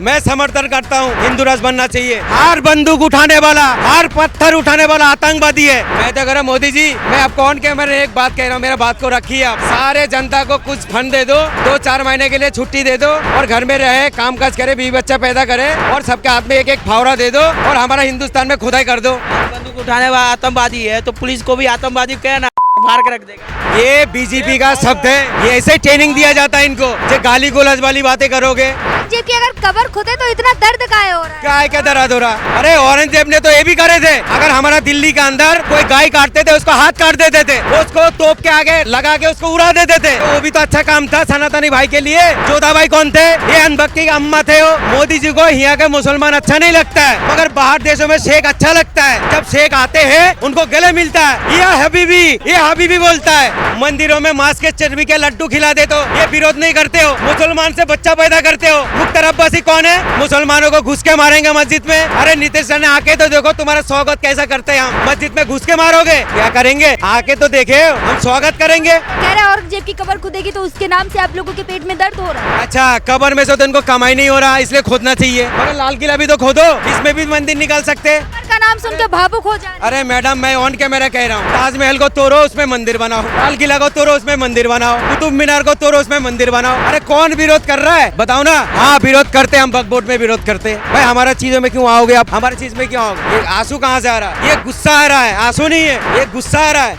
मैं समर्थन करता हूँ, हिंदू राष्ट्र बनना चाहिए। हर बंदूक उठाने वाला, हर पत्थर उठाने वाला आतंकवादी है। मैं तो कह रहा मोदी जी, मैं आपको ऑन कैमरा एक बात कह रहा हूँ, मेरा बात को रखिए आप। सारे जनता को कुछ फंड दे दो, 2-4 महीने के लिए छुट्टी दे दो और घर में रहे, काम काज करे, बीवी बच्चा पैदा करे और सबके हाथ में एक एक फावड़ा दे दो और हमारा हिंदुस्तान में खुदाई कर दो। बंदूक उठाने वाला आतंकवादी है तो पुलिस को भी आतंकवादी कहना फाड़ के रख देगा। ये बीजेपी का शब्द है, ये ऐसे ट्रेनिंग दिया जाता है इनको, जो गाली गोलज वाली बातें करोगे। जबकि अगर कबर खुदे तो इतना दर्द काहे हो रहा है? क्या है, क्या दर्द हो रहा? अरे औरंगजेब ने तो ये भी करे थे, अगर हमारा दिल्ली के अंदर कोई गाय काटते थे उसको हाथ काट देते थे, उसको तोप के आगे लगा के उसको उड़ा देते थे। तो वो भी तो अच्छा काम था सनातनी भाई के लिए। जोधा भाई कौन थे? ये अनबक्की के अम्मा थे। मोदी जी को यहाँ के मुसलमान अच्छा नहीं लगता है, मगर बाहर देशों में शेख अच्छा लगता है। जब शेख आते हैं उनको गले मिलता है, ये हबीबी बोलता है। मंदिरों में मांस के चर्बी के लड्डू खिला दे तो ये विरोध नहीं करते हो। मुसलमान से बच्चा पैदा करते हो। मुख्तार अब्बासी कौन है? मुसलमानों को घुस के मारेंगे मस्जिद में। अरे नीतीश ने आके तो देखो तुम्हारा स्वागत कैसा करते हैं हम। मस्जिद में घुस के मारोगे, क्या करेंगे? आके तो देखे, हम स्वागत करेंगे। कह रहे औरंगजेब की कबर खुदेगी तो उसके नाम से आप लोगों के पेट में दर्द हो रहा है। अच्छा, कबर में से तो इनको कमाई नहीं हो रहा, इसलिए खोदना चाहिए। मगर लाल किला भी तो खोदो, इसमें भी मंदिर निकाल सकते। कबर का नाम सुन के भावुक हो जाए। अरे मैडम, मैं ऑन कैमरा कह रहा हूँ, ताजमहल को तोड़ो उसमें मंदिर बनाओ, लाल किला को तोड़ो उसमें मंदिर बनाओ, कुतुब मीनार को तोड़ो उसमें मंदिर बनाओ। अरे कौन विरोध कर रहा है बताओ ना? हाँ विरोध करते, हम वक्फ बोर्ड में विरोध करते हैं। भाई हमारा चीजों में क्यों आओगे आप? हमारी चीज में क्यों आओगे? ये आंसू कहाँ से आ रहा है? ये गुस्सा आ रहा है, आंसू नहीं है, ये गुस्सा आ रहा है।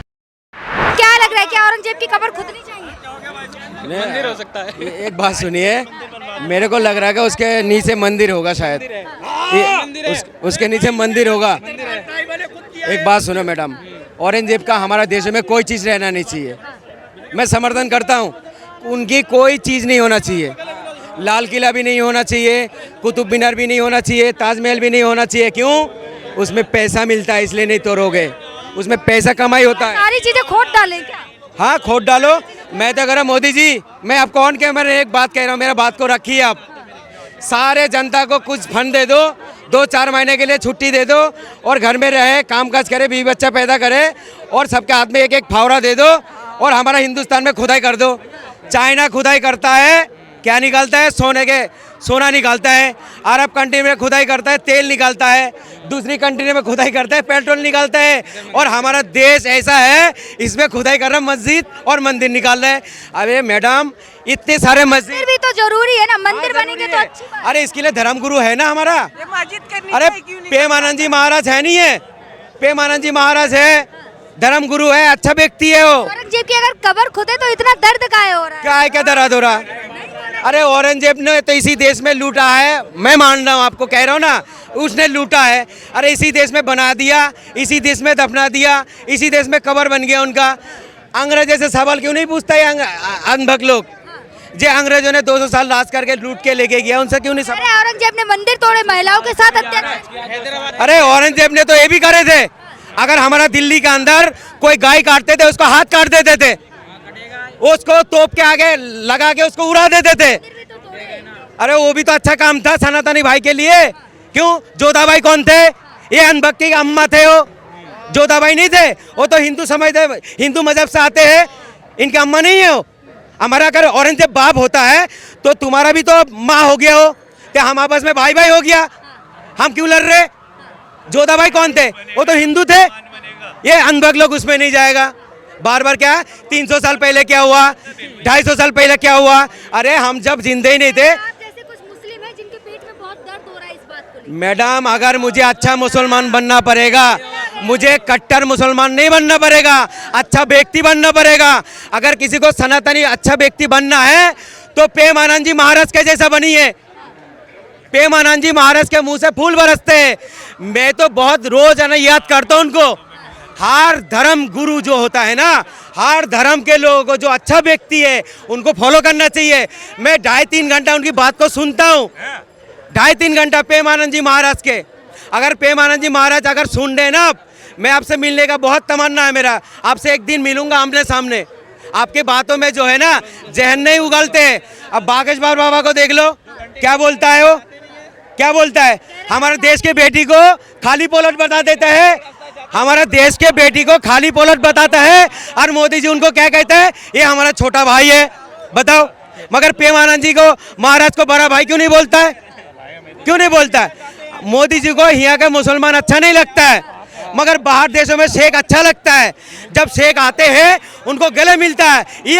क्या लग रहा है, क्या औरंगजेब की कबर खुदनी चाहिए? मंदिर हो सकता है। एक बात सुनिए, मेरे को लग रहा है कि उसके नीचे मंदिर होगा शायद। उसके नीचे मंदिर होगा। एक बात सुनो मैडम, औरंगजेब का हमारा देश में कोई चीज़ रहना नहीं चाहिए। मैं समर्थन करता हूँ, उनकी कोई चीज़ नहीं होना चाहिए। लाल किला भी नहीं होना चाहिए, कुतुब मीनार भी नहीं होना चाहिए, ताजमहल भी नहीं होना चाहिए। क्यों? उसमें पैसा मिलता है इसलिए नहीं तोड़ोगे, उसमें पैसा कमाई होता है। सारी चीजें खोद डालें क्या? हाँ खोद डालो। मैं तो कह रहा मोदी जी, मैं आपको ऑन कैमरा एक बात कह रहा हूँ, मेरा बात को रखिए आप। सारे जनता को कुछ फंड दे दो, 2-4 महीने के लिए छुट्टी दे दो और घर में रहे, काम काज करे, बीवी बच्चा पैदा करे और सबके हाथ में एक एक फावड़ा दे दो और हमारा हिंदुस्तान में खुदाई कर दो। चाइना खुदाई करता है, क्या निकालता है? सोना निकालता है। अरब कंट्री में खुदाई करता है, तेल निकालता है। दूसरी कंट्री में खुदाई करता है, पेट्रोल निकालता है। और हमारा देश ऐसा है, इसमें खुदाई कर रहा है, मस्जिद और मंदिर निकाल रहा है। अरे मैडम, इतने सारे मस्जिद भी तो जरूरी है ना, मंदिर बनेंगे तो अच्छी बात। अरे इसके लिए धर्मगुरु है ना हमारा। अरे प्रेमानंद जी महाराज है नहीं है? प्रेमानंद जी महाराज है, धर्मगुरु है, अच्छा व्यक्ति है वो। औरंगजेब की अगर कबर खुदे तो इतना दर्द काहे हो रहा है? क्या है, क्या दर्द हो रहा? अरे औरंगजेब ने तो इसी देश में लूटा है, मैं मान रहा हूँ, आपको कह रहा हूँ ना, उसने लूटा है। अरे इसी देश में बना दिया, इसी देश में दफना दिया, इसी देश में कबर बन गया उनका। अंग्रेज से सवाल क्यों नहीं पूछता है अनभक लोग? जो अंग्रेजों ने 200 साल राज करके लूट के लेके गया, उनसे क्यों नहीं सवाल? अरे औरंगजेब ने मंदिर तोड़े, महिलाओं के साथ अत्याचार। अरे औरंगजेब ने तो ये भी करे थे, अगर हमारा दिल्ली के अंदर कोई गाय काटते थे उसको हाथ काट देते थे, उसको तोप के आगे लगा के उसको उड़ा देते थे। अरे वो भी तो अच्छा काम था सनातनी भाई के लिए। क्यों? जोधा भाई कौन थे? ये अनबक्की के अम्मा थे। वो जोधा भाई नहीं थे, वो तो हिंदू समझते, हिंदू मजहब से आते हैं, इनके अम्मा नहीं है वो। हमारा अगर औरंगजेब बाप होता है तो तुम्हारा भी तो माँ हो गया हो, क्या हम आपस में भाई भाई हो गया? हम क्यों लड़ रहे? जोधा भाई कौन थे? वो तो हिंदू थे। ये अनबक लोग उसमें नहीं जाएगा। बार बार क्या 300 साल पहले क्या हुआ, 250 साल पहले क्या हुआ? अरे हम जब जिंदे ही नहीं थे। जैसे कुछ मुस्लिम है जिनके पेट में बहुत दर्द हो रहा है इस बात को लेकर। मैडम, अगर मुझे अच्छा मुसलमान बनना पड़ेगा, मुझे कट्टर मुसलमान नहीं बनना पड़ेगा, अच्छा व्यक्ति बनना पड़ेगा। अगर किसी को सनातनी अच्छा व्यक्ति बनना है तो प्रेमानंद जी महाराज के जैसा बनिए। प्रेमानंद जी महाराज के मुंह से फूल बरसते हैं। मैं तो बहुत रोज याद करता हूँ उनको। हर धर्म गुरु जो होता है ना, हर धर्म के लोगों को जो अच्छा व्यक्ति है उनको फॉलो करना चाहिए। मैं 2.5-3 घंटा उनकी बात को सुनता हूँ, 2.5-3 घंटा प्रेमानंद जी महाराज के। अगर प्रेमानंद जी महाराज अगर सुन रहे ना, मैं आपसे मिलने का बहुत तमन्ना है मेरा, आपसे एक दिन मिलूंगा आमने सामने। आपके बातों में जो है ना जहन नहीं उगलते। अब बागेश्वर बाबा को देख लो, क्या बोलता है वो, क्या बोलता है? हमारे देश के बेटी को खाली पोलट बता देता है, हमारा देश के बेटी को खाली पोलट बताता है। और मोदी जी उनको क्या कहता है? ये हमारा छोटा भाई है। बताओ, मगर प्रेमानंद जी को महाराज को बड़ा भाई क्यों नहीं बोलता है? क्यों नहीं बोलता है? मोदी जी को यहाँ का मुसलमान अच्छा नहीं लगता है, मगर बाहर देशों में शेख अच्छा लगता है। जब शेख आते हैं उनको गले मिलता है, ये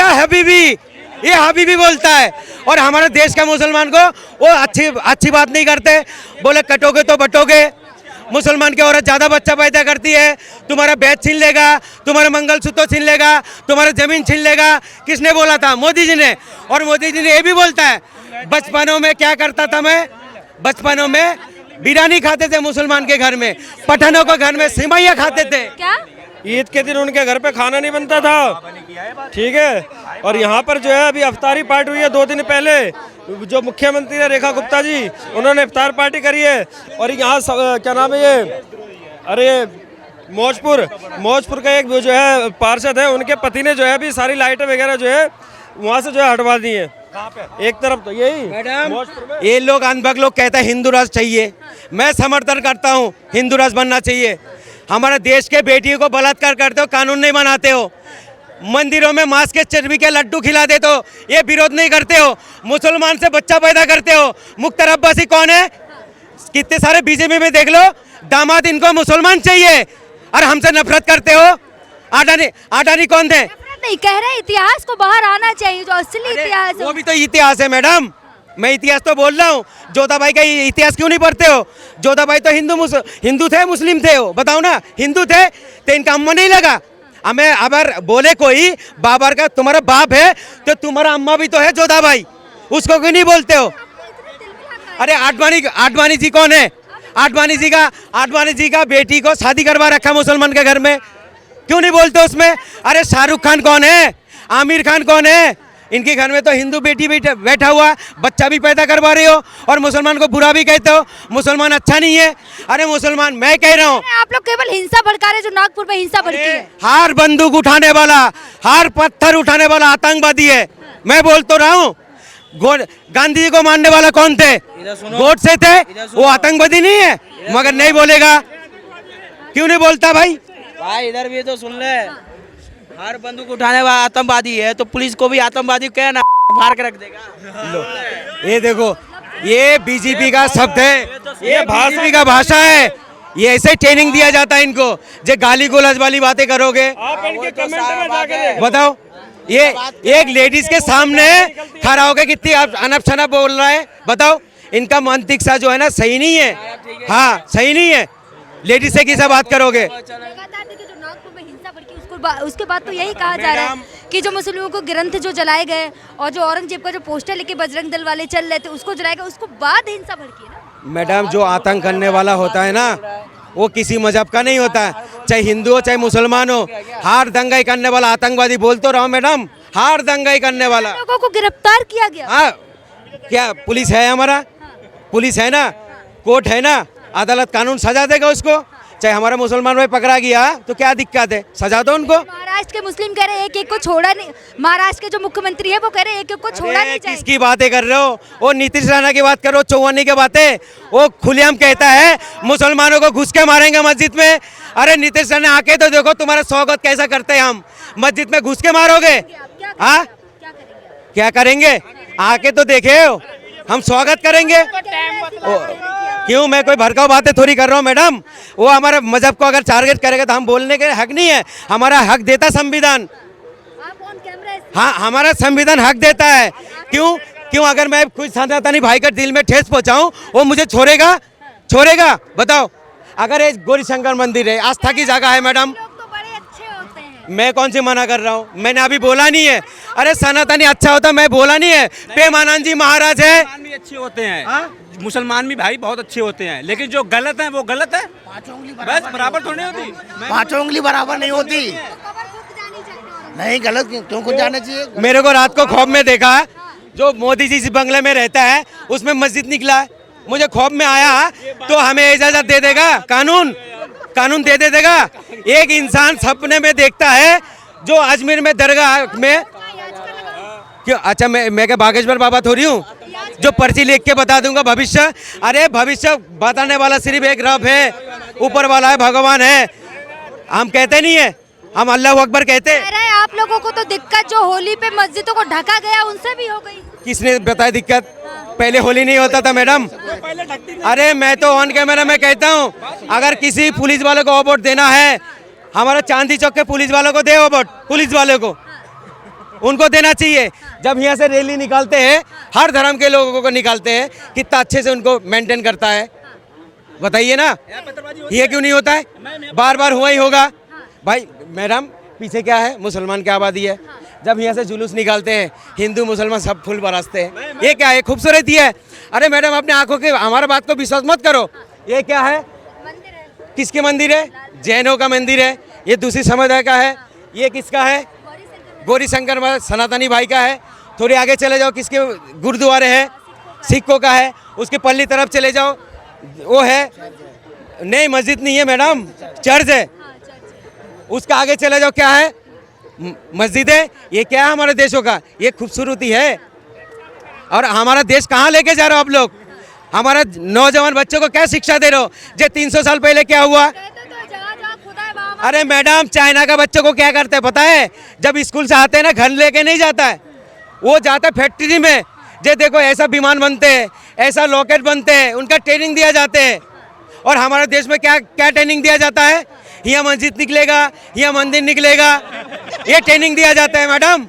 हबीबी बोलता है। और हमारे देश का मुसलमान को वो अच्छी बात नहीं करते, बोले कटोगे तो बटोगे। मुसलमान की औरत ज़्यादा बच्चा पैदा करती है, तुम्हारा बैच छीन लेगा, तुम्हारा मंगलसूत्र छीन लेगा, तुम्हारा जमीन छीन लेगा। किसने बोला था? मोदी जी ने। और मोदी जी ने ये भी बोलता है, बचपनों में क्या करता था मैं? बचपनों में बिरयानी खाते थे मुसलमान के घर में, पठानों के घर में सिमैया खाते थे। क्या? ईद के दिन उनके घर पे खाना नहीं बनता था, ठीक है। और यहाँ पर जो है अभी अफ्तारी पार्टी हुई है 2 दिन पहले, जो मुख्यमंत्री है रेखा गुप्ता जी, उन्होंने इफ्तार पार्टी करी है। और यहाँ क्या नाम है ये, अरे मौजपुर का एक जो है पार्षद है, उनके पति ने जो है अभी सारी लाइटें वगैरह जो है वहाँ से जो है हटवा दी है। एक तरफ तो यही मैडम, ये लोग अनबक लोग कहते हैं हिंदू राष्ट्र चाहिए, मैं समर्थन करता हूँ हिंदू राष्ट्र बनना चाहिए। हमारे देश के बेटियों को बलात्कार करते हो, कानून नहीं बनाते हो, मंदिरों में मांस के चर्बी के लड्डू खिला देते हो, ये विरोध नहीं करते हो। मुसलमान से बच्चा पैदा करते हो। मुख्तार अब्बासी कौन है? कितने सारे बीजेपी में देख लो, दामाद इनको मुसलमान चाहिए और हमसे नफरत करते हो। आडानी कौन थे? नहीं कह रहे, इतिहास को बाहर आना चाहिए, जो असली इतिहास है। वो भी तो इतिहास है मैडम, मैं इतिहास तो बोल रहा हूँ। जोधाबाई का इतिहास क्यों नहीं पढ़ते हो? जोधाबाई तो हिंदू थे, मुस्लिम थे, वो बताओ ना। हिंदू थे तो इनका अम्मा नहीं लगा। हमें अगर बोले कोई बाबर का तुम्हारा बाप है तो तुम्हारा अम्मा भी तो है जोधाबाई, उसको क्यों नहीं बोलते हो? अरे आडवाणी जी कौन है? आडवाणी जी का बेटी को शादी करवा रखा मुसलमान के घर में, क्यों नहीं बोलते उसमें? अरे शाहरुख खान कौन है? आमिर खान कौन है? इनके घर में तो हिंदू बेटी बैठा हुआ, बच्चा भी पैदा करवा रहे हो और मुसलमान को बुरा भी कहते हो। मुसलमान अच्छा नहीं है। अरे मुसलमान, मैं कह रहा हूँ, आप लोग केवल हिंसा भड़का रहे, जो नागपुर में हिंसा भड़की है। हार बंदूक उठाने वाला, हार पत्थर उठाने वाला आतंकवादी है। मैं बोल तो रहा हूँ, गांधी जी को मारने वाला कौन थे? गोडसे थे, वो आतंकवादी नहीं है? मगर नहीं बोलेगा, क्यों नहीं बोलता भाई? भाई इधर भी तो सुन ले, हर बंदूक उठाने वाला आतंकवादी है, तो पुलिस को भी आतंकवादी कहना फाड़ के रख देगा। ये देखो, ये बीजेपी का शब्द है, ये बीजेपी का भाषा है। ये ऐसे ट्रेनिंग दिया जाता है इनको, जो गाली गोलज वाली बातें करोगे। आप इनके कमेंट में जाके देखो। बताओ, ये एक लेडीज के सामने खड़ा होकर कितनी अनप शनप बोल रहा है, बताओ। इनका मानसिकता जो है ना सही नहीं है। हाँ, सही नहीं है। लेडीज से किसा बात करोगे? लगातार देखिए, जो नागपुर में हिंसा भड़की, उसके बाद तो यही कहा जा रहा है कि जो मुस्लिमों को ग्रंथ जो जलाए गए और जो औरंगजेब का जो पोस्टर लेके बजरंग दल वाले चल रहे थे उसको जलाया गया, उसको बाद हिंसा भड़की है ना। मैडम, जो आतंक करने वाला होता है ना, वो किसी मजहब का नहीं होता है, चाहे हिंदू हो चाहे मुसलमान हो। हार दंगाई करने वाला आतंकवादी बोल तो रहा हूं मैडम, हार दंगाई करने वाला। लोगों को गिरफ्तार किया गया। हाँ, क्या पुलिस है? हमारा पुलिस है ना, कोर्ट है ना, अदालत कानून सजा देगा उसको। चाहे हमारा मुसलमान भाई पकड़ा गया तो क्या दिक्कत है, सजा दो उनको। महाराष्ट्र के मुस्लिम कह रहे हैं एक को छोड़ा नहीं, महाराष्ट्र के जो मुख्यमंत्री है वो कह रहे हैं एक को छोड़ा नहीं चाहिए। किसकी बातें कर रहे हो? वो नीतीश राणा की बात करो, चौहानी की बातें। वो खुलेआम कहता है मुसलमानों को घुस के मारेंगे मस्जिद में। अरे नीतीश राणा आके तो देखो तुम्हारा स्वागत कैसा करते हैं हम, मस्जिद में घुस के मारोगे? हाँ, क्या करेंगे? आके तो देखे हो, हम स्वागत करेंगे। क्यों, मैं कोई भड़काऊ बातें थोड़ी कर रहा हूँ मैडम। वो हमारे मजहब को अगर टारगेट करेगा तो हम बोलने के हक नहीं है, हमारा हक देता संविधान। हाँ, हमारा संविधान हक देता है। क्यों अगर मैं कोई सनातनी भाई का दिल में ठेस पहुंचाऊं, वो मुझे छोड़ेगा? बताओ। अगर ये गौरी शंकर मंदिर है, आस्था की जगह है मैडम, मैं कौन सी मना कर रहा हूँ? मैंने अभी बोला नहीं है। अरे सनातनी अच्छा होता, मैं बोला नहीं है। पेमानंद जी महाराज है, मुसलमान भी अच्छे होते हैं। मुसलमान भी भाई बहुत अच्छे होते हैं, लेकिन जो गलत है वो गलत है। बस बराबर थोड़ी होती, पांचों उंगली बराबर नहीं होती। नहीं, गलत तुमको जाना चाहिए। मेरे को रात को ख्वाब में देखा, जो मोदी जी इस बंगले में रहता है उसमें मस्जिद निकला, मुझे ख्वाब में आया तो हमें इजाजत दे देगा कानून दे देगा। एक इंसान सपने में देखता है, जो अजमेर में दरगाह में क्यों? अच्छा, मैं क्या बागेश्वर बाबा थोड़ी हूँ जो पर्ची लिख के बता दूंगा भविष्य? अरे भविष्य बताने वाला सिर्फ एक रब है, ऊपर वाला है, भगवान है। हम कहते नहीं है, हम अल्लाह अकबर कहते। अरे आप लोगों को तो दिक्कत जो होली पे मस्जिदों को ढका गया उनसे भी हो गई। किसने बताया दिक्कत? पहले होली नहीं होता था मैडम। अरे मैं तो ऑन कैमरा में कहता हूँ, अगर किसी पुलिस वाले को वोट देना है, हमारा चांदी चौक के पुलिस वालों को दे वोट, पुलिस वाले को उनको देना चाहिए। जब यहाँ से रैली निकालते हैं, हर धर्म के लोगों को निकालते हैं, कितना अच्छे से उनको मेंटेन करता है, बताइए ना। ये क्यों नहीं होता है? बार बार हुआ ही होगा भाई। मैडम पीछे क्या है? मुसलमान की आबादी है। जब यहाँ से जुलूस निकालते हैं, हिंदू मुसलमान सब फूल बरसते हैं। ये क्या है? खूबसूरती है। अरे मैडम अपने आंखों के हमारा बात को विश्वास मत करो। ये क्या है? मंदिर है, किसके मंदिर है? जैनों का मंदिर है। ये दूसरी समुदाय का है। ये किसका है? गौरी शंकर सनातनी भाई का है। थोड़ी आगे चले जाओ, किसके गुरुद्वारे है? सिखों का है। उसके पल्ली तरफ चले जाओ, वो है नहीं, मस्जिद नहीं है मैडम, चर्च है। उसका आगे चले जाओ, क्या है? मस्जिद है। ये क्या है हमारे देशों का? ये खूबसूरती है। और हमारा देश कहाँ लेके जा रहे हो आप लोग? हमारा नौजवान बच्चों को क्या शिक्षा दे रहे हो? जो 300 साल पहले क्या हुआ? अरे मैडम चाइना का बच्चों को क्या करते हैं पता है? जब स्कूल से आते हैं ना, घर लेके नहीं जाता है, वो जाता है फैक्ट्री में। जे देखो ऐसा विमान बनते हैं, ऐसा रॉकेट बनते हैं, उनका ट्रेनिंग दिया जाते हैं। और हमारे देश में क्या क्या ट्रेनिंग दिया जाता है? यहाँ मस्जिद निकलेगा, यहाँ मंदिर निकलेगा, ये ट्रेनिंग दिया जाता है मैडम।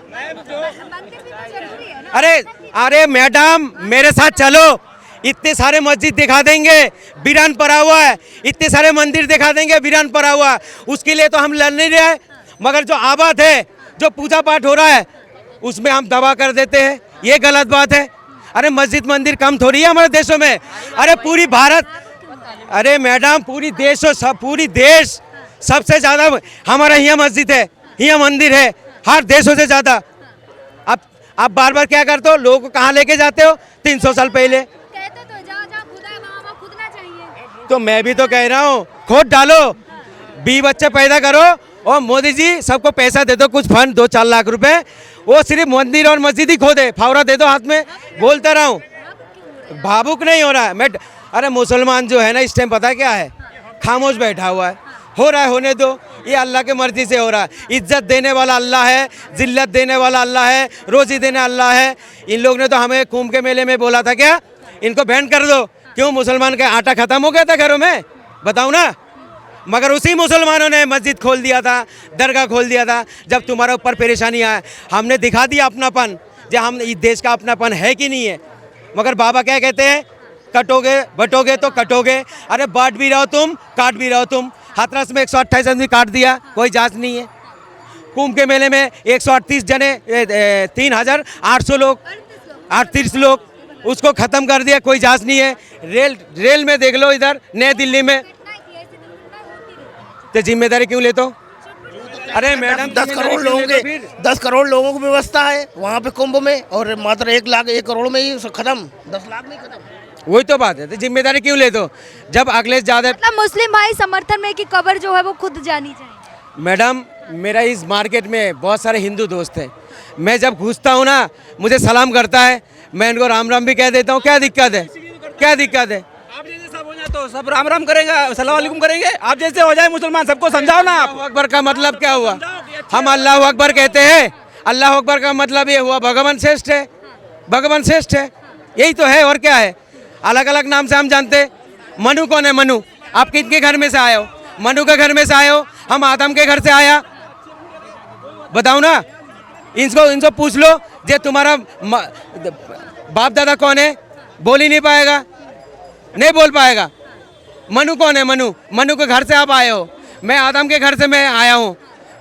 अरे अरे मैडम मेरे साथ चलो, इतने सारे मस्जिद दिखा देंगे, वीरान पड़ा हुआ है। इतने सारे मंदिर दिखा देंगे, वीरान पड़ा हुआ है। उसके लिए तो हम लड़ नहीं रहे, मगर जो आबाद है, जो पूजा पाठ हो रहा है, उसमें हम दबा कर देते हैं। ये गलत बात है। अरे मस्जिद मंदिर कम थोड़ी है हमारे देशों में। अरे पूरी भारत, अरे मैडम पूरी देश सबसे ज़्यादा हमारा यहाँ मस्जिद है, यहाँ मंदिर है, हर देशों से ज़्यादा। अब आप बार बार क्या करते हो? लोगों को कहाँ लेके जाते हो? 300 साल पहले। तो मैं भी तो कह रहा हूँ, खोद डालो, 20 बच्चे पैदा करो, और मोदी जी सबको पैसा दे दो, कुछ फंड 2-4 लाख रुपए, वो सिर्फ मंदिर और मस्जिद ही खोदे, फावड़ा दे दो हाथ में। बोलता रहा हूँ, भावुक नहीं हो रहा है मैं। अरे मुसलमान जो है ना, इस टाइम पता क्या है? खामोश बैठा हुआ है। हो रहा है, होने दो, ये अल्लाह के मर्जी से हो रहा है। इज्जत देने वाला अल्लाह है, जिल्लत देने वाला अल्लाह है, रोजी देने अल्लाह है। इन लोग ने तो हमें कुंभ के मेले में बोला था क्या, इनको बैन कर दो। क्यों? मुसलमान का आटा खत्म हो गया था घरों में, बताओ ना। मगर उसी मुसलमानों ने मस्जिद खोल दिया था, दरगाह खोल दिया था। जब तुम्हारे ऊपर परेशानी आए, हमने दिखा दिया अपनापन, जो हम इस देश का अपनापन है कि नहीं है। मगर बाबा क्या कहते हैं? कटोगे बटोगे तो कटोगे। अरे बांट भी रहो तुम, काट भी रहो तुम। हाथरस में 128 आदमी काट दिया, कोई जांच नहीं है। कुंभ के मेले में 138 जने, 3800 लोग, 38 लोग, उसको ख़त्म कर दिया, कोई जांच नहीं है। रेल में देख लो, इधर नई दिल्ली में, तो जिम्मेदारी क्यों लेते हो? अरे मैडम 10 करोड़ लोगों के 10 करोड़ लोगों की व्यवस्था है वहाँ पे कुंभ में, और मात्र 1 करोड़ में ही खत्म, 10 लाख में खत्म। वही तो बात है, तो जिम्मेदारी क्यों लेते हो? जब अगले ज़्यादा मतलब मुस्लिम भाई समर्थन में कि कब्र जो है वो खुद जानी चाहिए। मैडम मेरा इस मार्केट में बहुत सारे हिंदू दोस्त हैं। मैं जब घुसता हूँ ना, मुझे सलाम करता है, मैं इनको राम राम भी कह देता हूँ। क्या दिक्कत है? क्या दिक्कत है? आप जैसे सब हो जाए तो सब राम राम करेंगे, सलाम वालेकुम करेंगे। आप जैसे हो जाए मुसलमान, सबको समझाओ ना। आप अल्लाह अकबर का मतलब क्या हुआ? हम अल्लाह अकबर कहते हैं, अल्लाह अकबर का मतलब ये हुआ भगवान श्रेष्ठ है, भगवान श्रेष्ठ है, यही तो है। और क्या है? अलग अलग नाम से हम जानते हैं। मनु कौन है? मनु, आप किनके घर में से आए हो? मनु के घर में से आए हो। हम आदम के घर से आया, बताओ ना। इनको पूछ लो, जे तुम्हारा बाप दादा कौन है? बोल ही नहीं पाएगा, नहीं बोल पाएगा। मनु कौन है? मनु के घर से आप आए हो, मैं आदम के घर से मैं आया हूँ।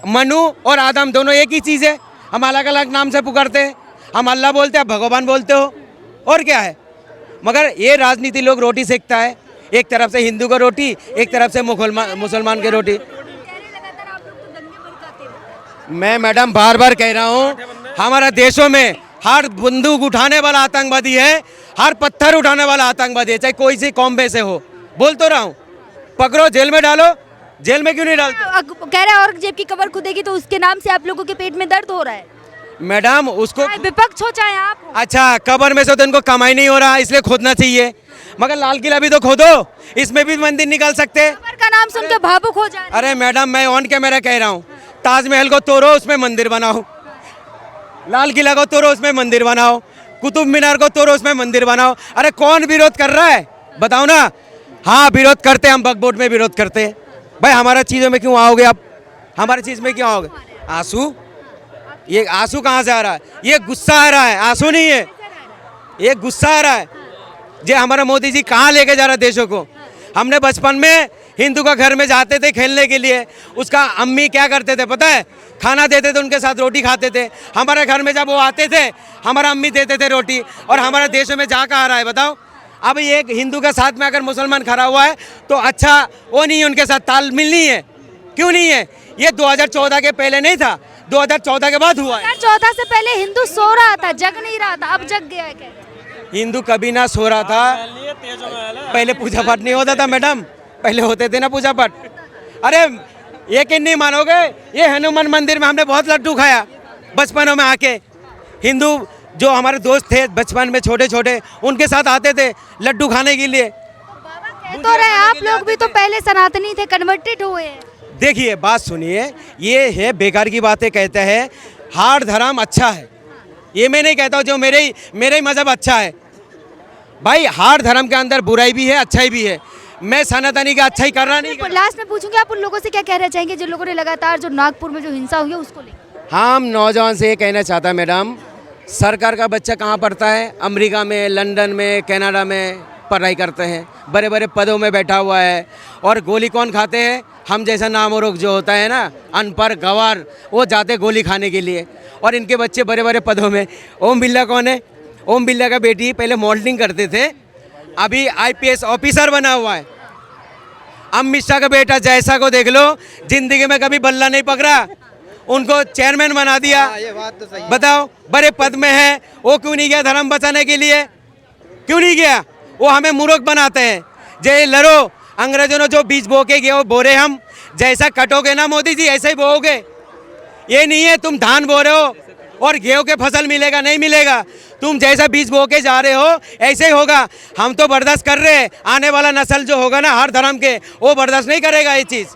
मनु और आदम दोनों एक ही चीज़ है। हम अलग अलग नाम से पुकारते हैं। हम अल्लाह बोलते हैं, भगवान बोलते हो, और क्या है? मगर ये राजनीति लोग रोटी सेकता है, एक तरफ से हिंदू का रोटी, एक तरफ से मुसलमान की रोटी। मैं मैडम बार बार कह रहा हूँ, हमारा देशों में हर बंदूक उठाने वाला आतंकवादी है, हर पत्थर उठाने वाला आतंकवादी है, चाहे कोई सी कौम में से हो। बोल तो रहा हूँ, पकड़ो, जेल में डालो। जेल में क्यों नहीं डालते? कह रहे हैं औरंगजेब की कब्र खुदेगी तो उसके नाम से आप लोगों के पेट में दर्द हो रहा है। मैडम उसको विपक्ष हो चाहे आप हो। अच्छा, कब्र में से तो इनको कमाई नहीं हो रहा, इसलिए खोदना चाहिए। मगर लाल किला भी तो खोदो, इसमें भी मंदिर निकाल सकते हैं। कब्र का नाम सुन के भावुक हो जा रहे हैं। अरे मैडम मैं ऑन कैमरा कह रहा हूँ, ताजमहल को तोड़ो, उसमें मंदिर बनाओ। लाल किला को तोड़ो, उसमें मंदिर बनाओ। कुतुब मीनार को तोड़ो, उसमें मंदिर बनाओ। अरे कौन विरोध कर रहा है बताओ ना। हाँ विरोध करते हैं, हम वक्फ बोर्ड में विरोध करते हैं। भाई हमारा चीज़ों में क्यों आओगे आप, हमारी चीज़ में क्यों आओगे? आंसू, ये आंसू कहाँ से आ रहा है? ये गुस्सा आ रहा है, आंसू नहीं है, ये गुस्सा आ रहा है। जे हमारा मोदी जी कहाँ लेके जा रहा है देशों को। हमने बचपन में हिंदू का घर में जाते थे खेलने के लिए, उसका अम्मी क्या करते थे पता है, खाना देते थे, उनके साथ रोटी खाते थे। हमारे घर में जब वो आते थे हमारा अम्मी देते थे रोटी, और हमारे देशों में जा कहाँ रहा है बताओ। अब ये हिंदू के साथ में अगर मुसलमान खड़ा हुआ है तो अच्छा वो नहीं है, उनके साथ तालमेल नहीं है। क्यों नहीं है? ये 2014 के पहले नहीं था, 2014 के बाद हुआ है। 2014 से पहले हिंदू सो रहा था, जग नहीं रहा था, अब जग गया है क्या? हिंदू कभी ना सो रहा था। पहले पूजा पाठ नहीं होता था मैडम, पहले होते थे ना पूजा पाठ। अरे यकीन नहीं मानोगे, ये हनुमान मंदिर में हमने बहुत लड्डू खाया बचपनों में आके। हिंदू जो हमारे दोस्त थे बचपन में छोटे छोटे, उनके साथ आते थे लड्डू खाने के लिए। कह तो रहे आप लोग भी तो पहले सनातनी थे, कन्वर्टेड हुए हैं। देखिए बात सुनिए, ये है बेकार की बातें कहते हैं। हार धर्म अच्छा है, ये मैं नहीं कहता हूँ जो मेरे ही मजहब अच्छा है। भाई हार धर्म के अंदर बुराई भी है, अच्छाई भी है। मैं सनातनी का अच्छाई कर रहा नहीं कर। लास्ट में पूछूंगी, आप उन लोगों से क्या कहना चाहेंगे जिन लोगों ने लगातार जो नागपुर में जो हिंसा हुई है उसको लेकर? हम नौजवान से ये कहना चाहता मैडम, सरकार का बच्चा कहाँ पढ़ता है? अमेरिका में, लंदन में, कनाडा में पढ़ाई करते हैं, बड़े बड़े पदों में बैठा हुआ है। और गोली कौन खाते हैं? हम जैसा नामोरुख जो होता है ना, अनपढ़ गवार, वो जाते गोली खाने के लिए। और इनके बच्चे बड़े बड़े पदों में। ओम बिरला कौन है? ओम बिरला का बेटी पहले मॉडलिंग करते थे, अभी IPS ऑफिसर बना हुआ है। अमित शाह का बेटा जैसा को देख लो, जिंदगी में कभी बल्ला नहीं पकड़ा, उनको चेयरमैन बना दिया। ये बात तो सही है। बताओ बड़े पद में है, वो क्यों नहीं गया धर्म बचाने के लिए? क्यों नहीं गया? वो हमें मूर्ख बनाते हैं। जय लड़ो, अंग्रेजों ने जो बीज बो के गए वो बो रहे हम। जैसा कटोगे ना मोदी जी ऐसे ही बोओगे। ये नहीं है तुम धान बो रहे हो और गेहूं के फसल मिलेगा, नहीं मिलेगा। तुम जैसा बीज बो के जा रहे हो ऐसे ही होगा। हम तो बर्दाश्त कर रहे हैं, आने वाला नस्ल जो होगा ना हर धर्म के, वो बर्दाश्त नहीं करेगा ये चीज़।